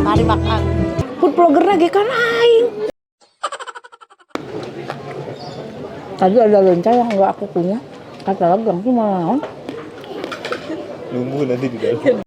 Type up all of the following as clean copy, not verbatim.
Mari makan. Food vlogger lagi kan aing. Tadi ada lenca yang nggak aku punya. Kata lagi langsung mau. Nunggu nanti di dalam.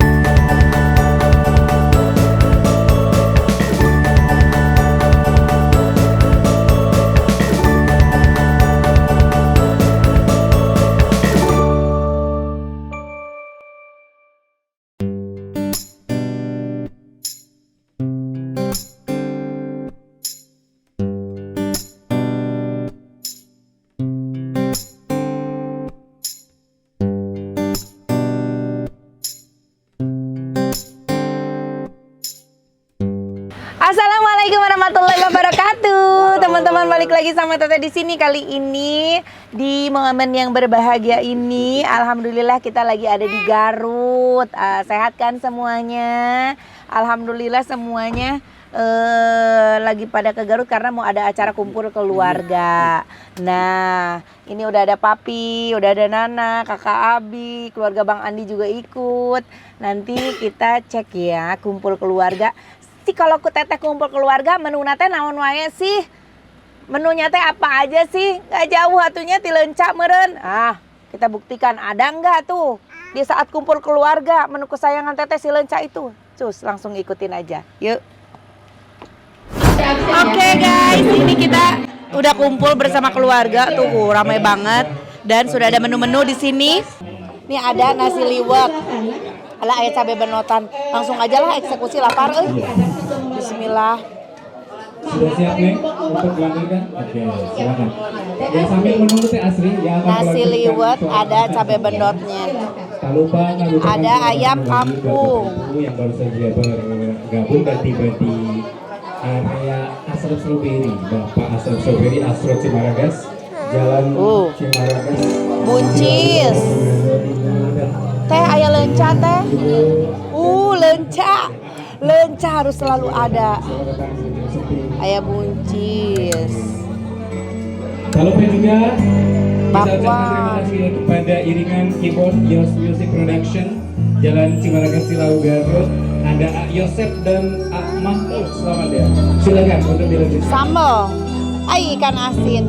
Assalamualaikum warahmatullahi wabarakatuh. Teman-teman, balik lagi sama Tete di sini. Kali ini di momen yang berbahagia ini, alhamdulillah kita lagi ada di Garut. Sehat kan semuanya? Alhamdulillah semuanya lagi pada ke Garut karena mau ada acara kumpul keluarga. Nah, ini udah ada Papi, udah ada Nana, Kakak Abi, keluarga Bang Andi juga ikut. Nanti kita cek ya kumpul keluarga. Kalau ku teteh kumpul keluarga menu nate naon wae sih? Menunya teh apa aja sih? Gak jauh atunya ti leunca meureun. Kita buktikan ada enggak tuh di saat kumpul keluarga menu kesayangan teteh si leunca itu. Cus, langsung ikutin aja. Yuk. Oke guys, ini kita udah kumpul bersama keluarga tuh, ramai banget dan sudah ada menu-menu di sini. Nih ada nasi liwet. Ala aya cabe benotan. Langsung aja lah eksekusi lapar euy. Bismillah. Sudah siap nih untuk dilanjutkan? Oke, silakan. Ya sambil menunggu teh Asri ya. Nasi liwet ada cabe bendotnya. Tak lupa ada ayam kampung. Yang baru saja bergabung dan tiba di area Asro Strawberry. Bapak Asro Strawberry, Asro Cimaragas. Jalan Cimaragas. Buncis. Teh aya lenca teh. Lenca. Lenca harus selalu ada. Aya buncis. Kalau juga bakwan. Terima kasih kepada iringan keyboard Yos Music Production Jalan Cimaragas Silau Garut. Ada A. Yosef dan A. Mahmud. Selamat ya. Silakan untuk dilanjutkan. Sambal. Ikan asin.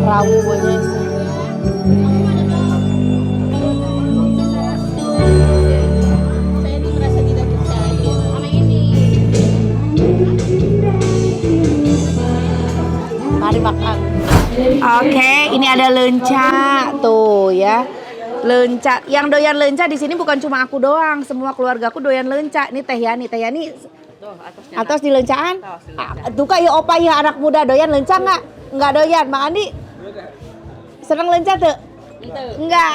Rawuhnya sih. Saya tuh merasa tidak percaya sama ini. Mari makan. Oke, ini ada lenca tuh ya. Lenca. Yang doyan lenca di sini bukan cuma aku doang, semua keluargaku doyan lenca. Ini Teh Yani atas di lencaan. Tuh kak ya opa ya anak muda doyan lenca nggak? Nggak doyan, Bang Andi. Seneng lenca tuh? Enggak.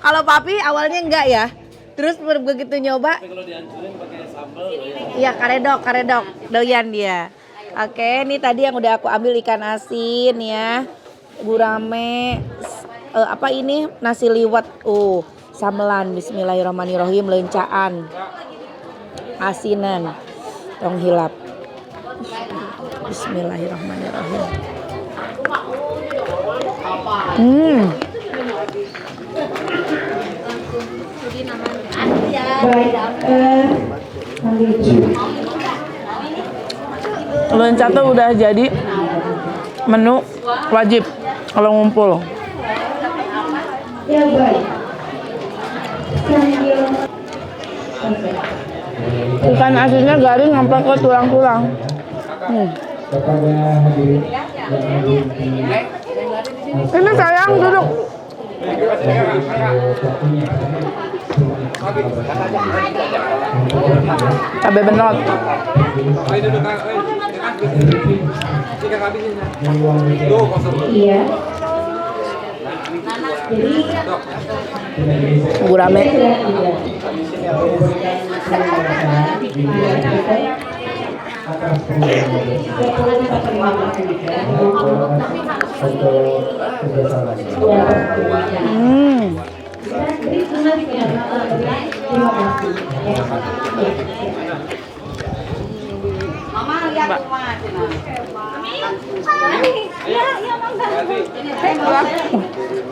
Kalau Papi awalnya enggak ya. Terus begitu nyoba. Kalau dihancurin pakai sambal Iya, karedok doyan dia. Oke, ini tadi yang udah aku ambil ikan asin ya. Gurame apa ini? Nasi liwet. Samelan. Bismillahirrahmanirrahim, lencaan. Asinan. Tong hilap. Bismillahirrahmanirrahim. Lenca tuh udah jadi menu wajib kalau ngumpul. Ya baik. Ikan asinnya garing sampai ke tulang-tulang. Kepada hadirin Ini sayang duduk. Cabe benot. Iya. Gurame. Mama lihat rumah.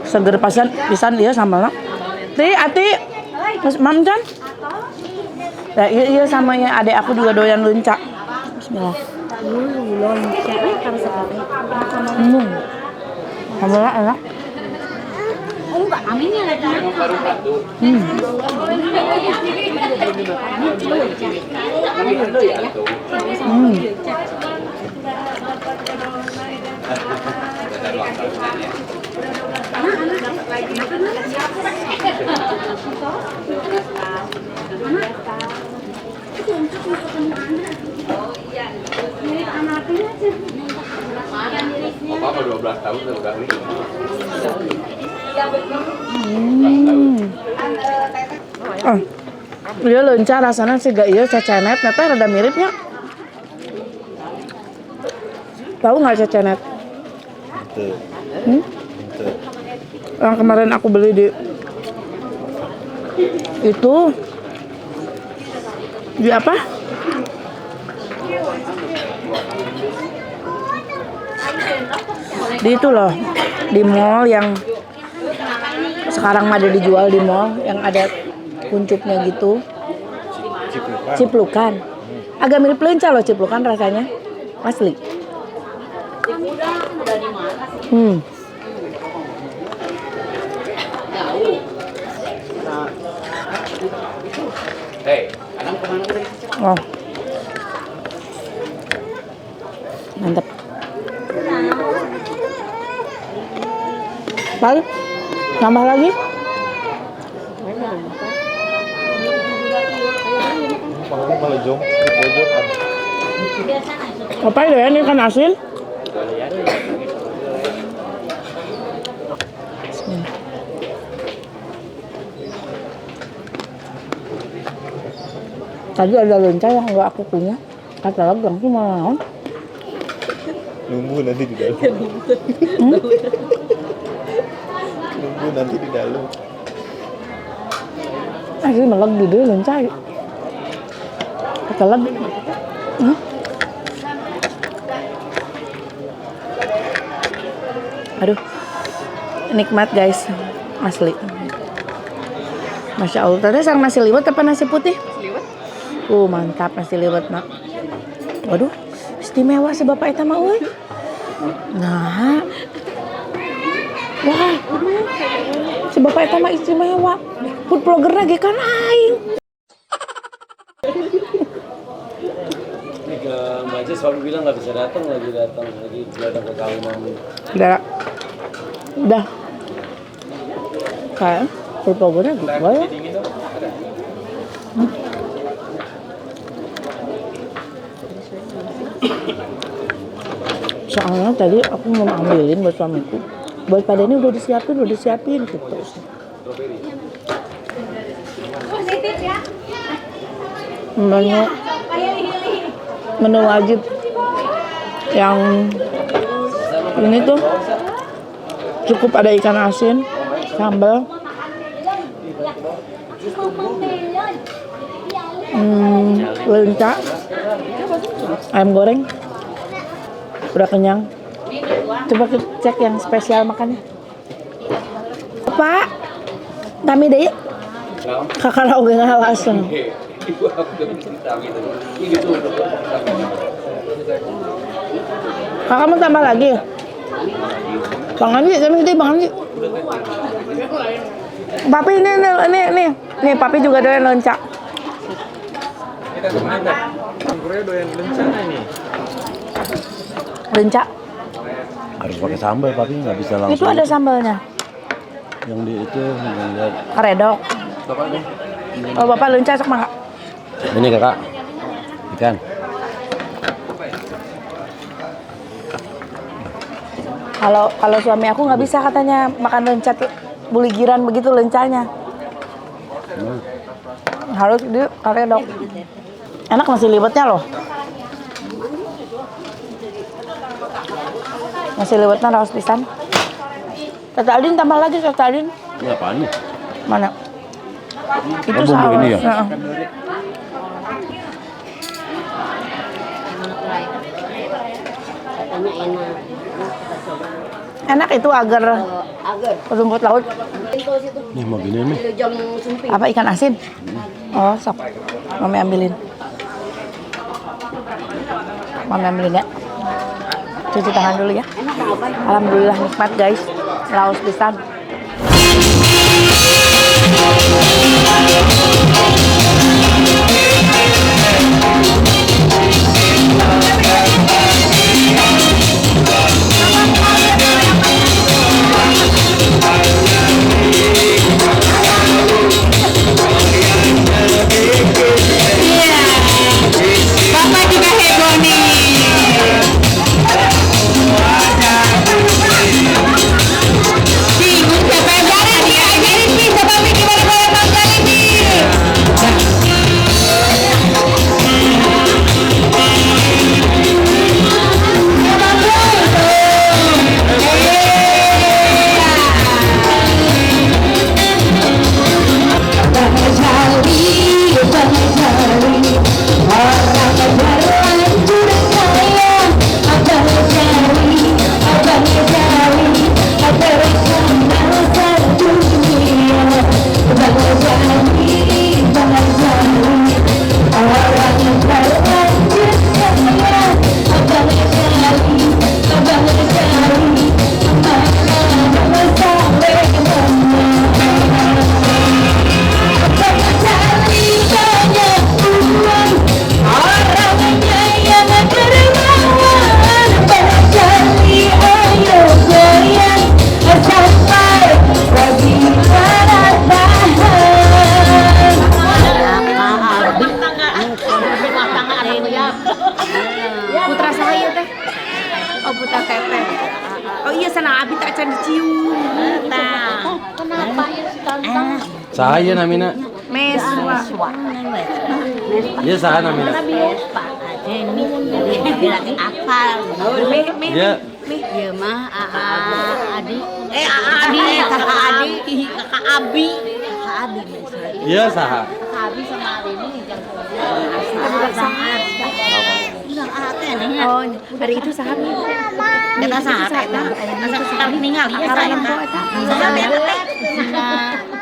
Seger pisan dia sama lah. Ati, Mas Mam Chan. Ya, iya sama ya adek aku juga doyan lunca. Bismillah. Lonca kan sekali. Alhamdulillah enak. Oh enggak, aminnya lagi. Apa 12 tahun udah ini. Dia lenca rasanya sih gak iya cecenet, ternyata rada miripnya. Tahu nggak cecenet? Betul. Betul. Yang kemarin aku beli di apa? Di itu loh, di mall yang sekarang ada dijual di mall yang ada kuncupnya gitu. Ciplukan. Agak mirip lenca loh ciplukan rasanya. Asli. Oh. Mantap. Lalu nambah lagi? Malah jong di pojokan. Apa ya ini ikan asin? Tadi ada lenca yang enggak aku punya. Kata lagi langsung mau. Nunggu nanti di dalam. Nunggu nanti di dalam. Ini malah gede lenca. Kata lagi. Aduh, nikmat guys, asli. Masya Allah. Tadi sang nasi liwet apa nasi putih? Mantap nasi liwet nak. Waduh, istimewa si bapak eta mah euy. Nah. Wah. Si bapak eta mah istimewa. Food blogger lagi kan aing. Ini ke Mbak Jess selalu bilang nggak bisa datang lagi ke kawinan. Udah. Kayak food bloggernya gitu ya. Soalnya tadi aku mau ambilin buat suamiku. Buat pada ini udah disiapin gitu. Menu wajib yang ini tuh cukup ada ikan asin, sambal, lenca, ayam goreng. Udah kenyang. Coba cek yang spesial makannya. Pak, kami deh. Kakak oge ngalasan. Kakak mau tambah lagi? Bang Andi, Bang Andi. Papi nih, Papi juga doyan lenca. Kita kemana? Korea doyan lenca nih. Lenca. Harus pakai sambal tapi nggak bisa langsung. Itu ada sambalnya. Yang di itu yang lihat. Karedok. Oh bapak lenca sok mangga. Ini kakak ikan. Kalau suami aku nggak bisa katanya makan lenca buligiran begitu lencanya. Harus di karedok. Enak nasi liwetnya loh. Nasi liwetnya raos pisan. Tata Aldin tambah lagi Tata Aldin. Ini apaan nih? Mana? Itu bumbu saus. ini ya? Heeh. Katanya enak. Enak itu agar rumput laut. Nih mau gini nih. Apa ikan asin? Oh, sok. Mami ambilin. Mami ambilin ya. Cuci tangan dulu ya. Alhamdulillah nikmat guys. Laos pisan. Bapak juga heboh nih. Bingung siapa yang ajarin nih, ajarin nih, coba nih gimana cara manggalin nih. Putra saya teh. Oh putra teteh. Oh iya sana abi tak can dicium. Kenapa ya sekarang? Saya namina. Meswa. Iya saya namina. Pak Jenny lagi apal. Iya. Ya mah Adi. Adi, kakak Adi, kakak Abi. Kakak Abi misalnya. Iya saha. Kakak Abi sama Adi ini jangan Oh, hari itu sahamnya. kita sahat eta. Masa sekali ningali ya saya eta. Sahat eta.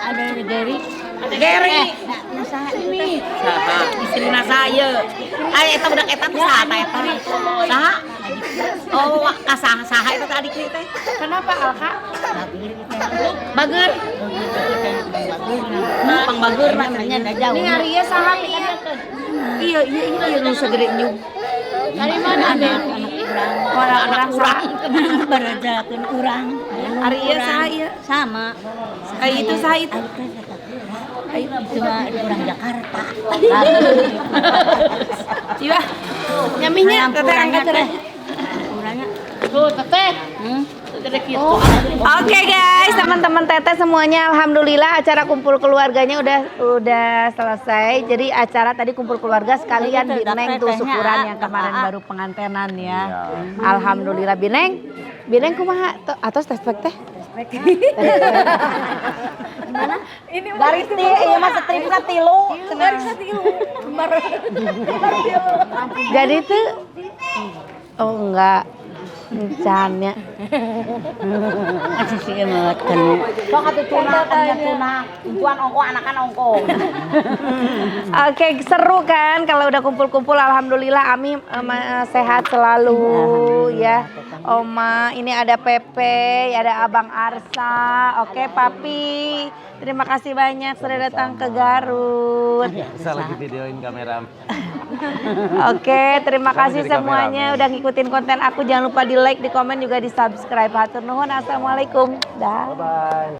Ada Gary. Gary. Saha ini. Saha. Istrina saya. Eta budak eta teh saha eta. Saha? Oh, saha eta tadi teh. Kenapa Alka? Bager. Pang bager namanya da jauh. Ini Arya saha iya. Iya nu segede nyung. Dari mana anak Orang urang barajakeun urang. Arya saha iya. Sama. Itu saha itu. Itu mah urang Jakarta. Iya. Nyaminya teteh angkat teteh. Urangnya. Tuh, teteh. Oke guys, teman-teman teteh semuanya alhamdulillah acara kumpul keluarganya udah selesai. Jadi acara tadi kumpul keluarga sekalian Bineng tuh syukuran yang kemarin baru pengantenan ya. Alhamdulillah Bineng kumaha atau tespek teh? Gimana? Ini garis nih, iya mah stripna 3. Garisna 3. Jadi tuh oh enggak encannya. Masih sih kan. Sok atuh tuna, tuan ongko anakan ongko. Oke, seru kan kalau udah kumpul-kumpul. Alhamdulillah Ami sehat selalu ya. Oma, ini ada Pepe, ada Abang Arsa. Oke, Papi. Terima kasih banyak sudah datang ke Garut. Bisa lagi videoin kamera. Oke, terima kasih semuanya udah ngikutin konten aku. Jangan lupa di like, di komen, juga di subscribe. Hatur nuhun. Assalamualaikum. Dah. Bye.